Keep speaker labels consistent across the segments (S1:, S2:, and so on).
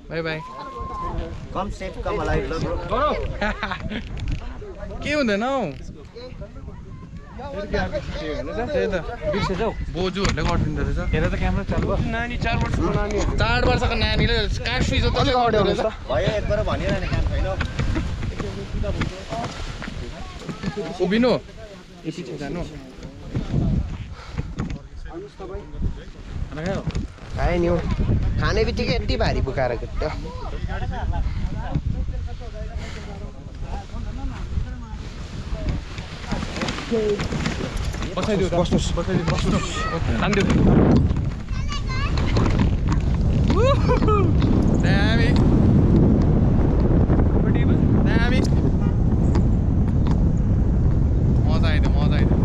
S1: By by
S2: com safe com alive ल bro
S1: के हुँदैन हौ त्यही त
S3: बिर्सेछौ
S1: बोजूहरूले गरिदिँदो रहेछ
S3: हेर त क्यामेरा चालु भयो नानी 4 वर्षको नानी
S1: 4 वर्षको नानीले काठ सुइज त
S3: अगाडि आउनुहोस् त
S2: भयो एकबार भनिरहने काम छैन
S1: उभिनु ए पछि जानु
S2: खाए नि खाने बित्तिकै यति भारी बुखाएर गयो
S3: बसाइदिउ बस्नुस् खान्दिउ
S1: दामी दामी मजा आइदियो मजा आइदियो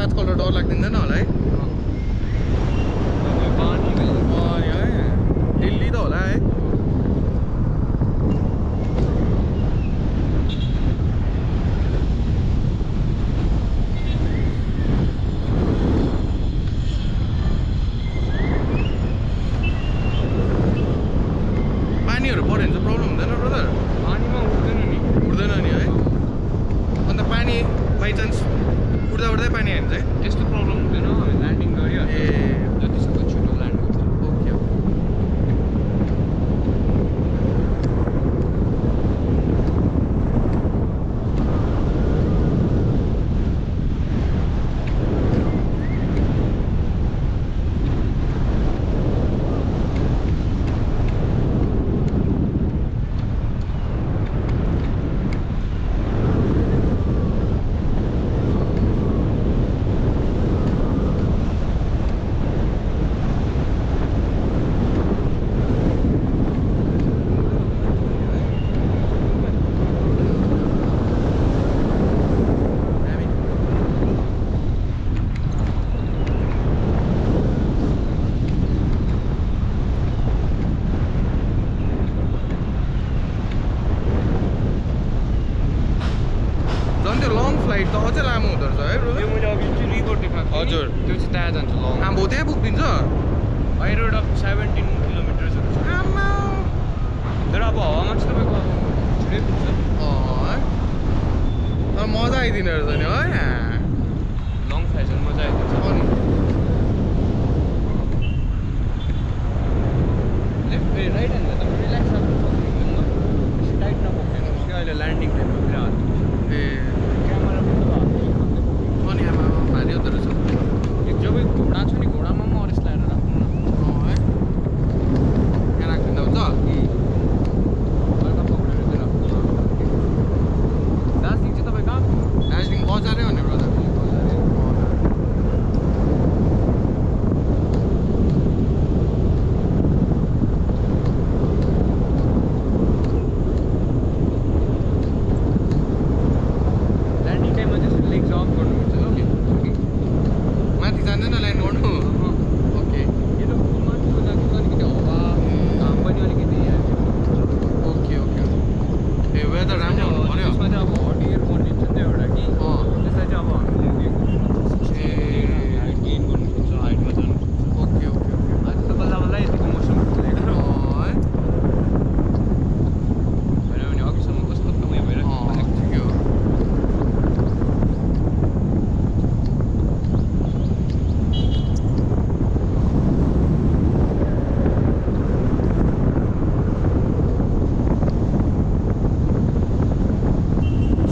S1: आजकल डर लाग्दैन होला है दिल्ली त होला है पानीहरू पऱ्यो भने चाहिँ प्रब्लम हुँदैन ब्रदर
S3: पानीमा
S1: उठ्दैन नि है अन्त पानी बाइचान्स उड्दै पानी हाल्छ है
S3: त्यस्तो प्रब्लम हुँदैन
S1: त्यो लङ फ्लाइट त अझै लामो हुँदो रहेछ है ब्रदर?
S3: त्यो मैले अघि चाहिँ रिपोर्ट देखाएको थिएँ।
S1: हजुर।
S3: त्यो चाहिँ त्यहाँ जान्छ लङ
S1: आम्बो त्यहाँ पुगिदिन्छ?
S3: हाई रोड अफ 17 किलोमिटर्सहरू छ।
S1: आम्मा
S3: तर अब हावामा चाहिँ तपाईँको अब छिटै पुग्छ।
S1: है तर मजा आइदिने रहेछ नि है
S3: लङ फ्लाइट चाहिँ मजा आइदिन्छ।
S1: अनि
S3: लेफ्ट राइट ह्यान्डमा त रिल्याक्स राख्नु सक्नुहुँदैन। बेसी टाइट नपक्रिनुहोस् कि अहिले ल्यान्डिङ टाइममा फेरि हात
S1: ए
S3: क्यामेरा पनि हात
S1: अनि आमा भारी हुँदो रहेछ
S3: जब घोडा छ नि घोडामा पनि अरेस्ट लगाएर राख्नु न।
S1: है यहाँ राखिदिँदा हुन्छ?
S3: हल्का पक्रेर चाहिँ राख्नु। दार्जिलिङ चाहिँ तपाईँ कहाँ पुग्नु?
S1: दार्जिलिङ बजारै हो नि ब्रदर
S3: ल्यान्डिङ टाइममा चाहिँ लेग जम्प गर्नुपर्छ ल।
S1: माथि जाँदैन ल्यान्ड गर्नु ओके
S3: यो त माथिको लागि चाहिँ अलिकति हावा घाम पनि अलिकति
S1: ओके ओके ए वेदर राम्रो हुनु पऱ्यो
S3: त्यसमा चाहिँ अब हट एयर बनिन्छ नि त एउटा कि त्यसलाई चाहिँ अब हामीले
S1: ए
S3: हाइट गेन गर्नु सक्छ हाइटमा जानु सक्छ।
S1: ओके ओके ओके
S3: आज त बल्ल बल्ल यतिको मौसम पुगेको
S1: है
S3: होइन भने अघिसम्म कस्तो उयो भएर
S1: ठिकै हो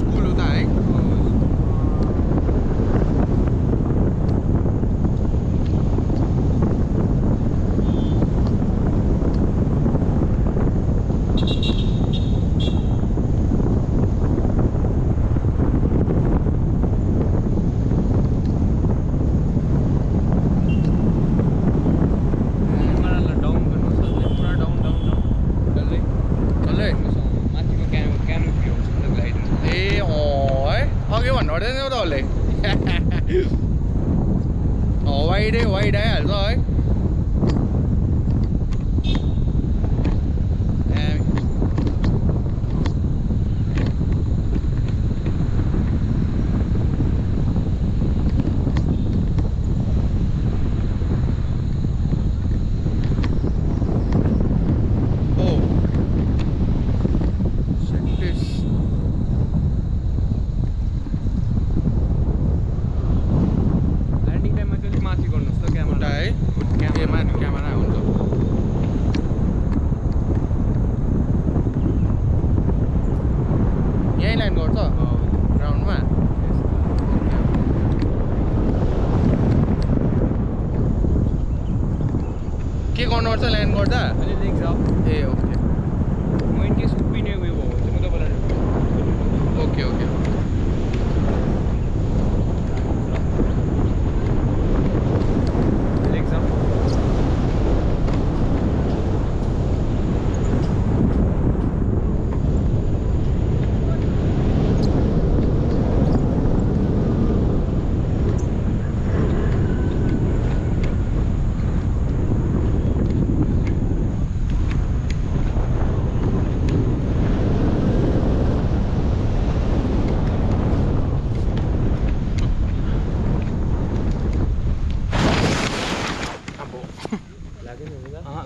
S1: स्कुल उता है
S3: डाउन गर्नुहोस् पुरा डाउन डाउन डाउन डल्लै
S1: डल्लै
S3: माथिको क्यानोपी हो लगाइदिनु।
S1: ए है अघि भन्नु पर्दैन नि त उसले वाइडै वाइड आइहाल्छ है
S3: ल्यान्डिङ टाइममा चाहिँ अलिक माथि गर्नुहोस् त क्यामेरा
S1: है ए माथि क्यामेरा हुन्छ यहीँ ल्यान्ड गर्छ ग्राउन्डमा के गर्नुपर्छ ल्यान्ड गर्दा
S3: अलि लेग्स अप
S1: ए ओके
S3: म इन केस उभिने उयो भयो भने चाहिँ म तपाईँलाई
S1: ओके ओके
S3: लेग्स अप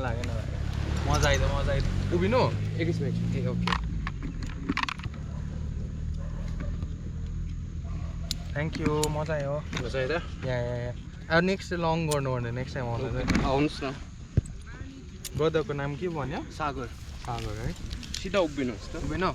S1: लागेन मजा आइदियो उभिनु
S3: एकैछिन
S1: ए ओके थ्याङ्क यू मजा आयो
S3: मजा आयो
S1: यहाँ अब नेक्स्ट लङ गर्नु भने नेक्स्ट टाइम आउँदा चाहिँ
S3: आउनुहोस् न।
S1: ब्रदरको नाम के भन्यो
S3: सागर
S1: सागर है
S3: सिधा उभिनुहोस् त।
S1: उभिनु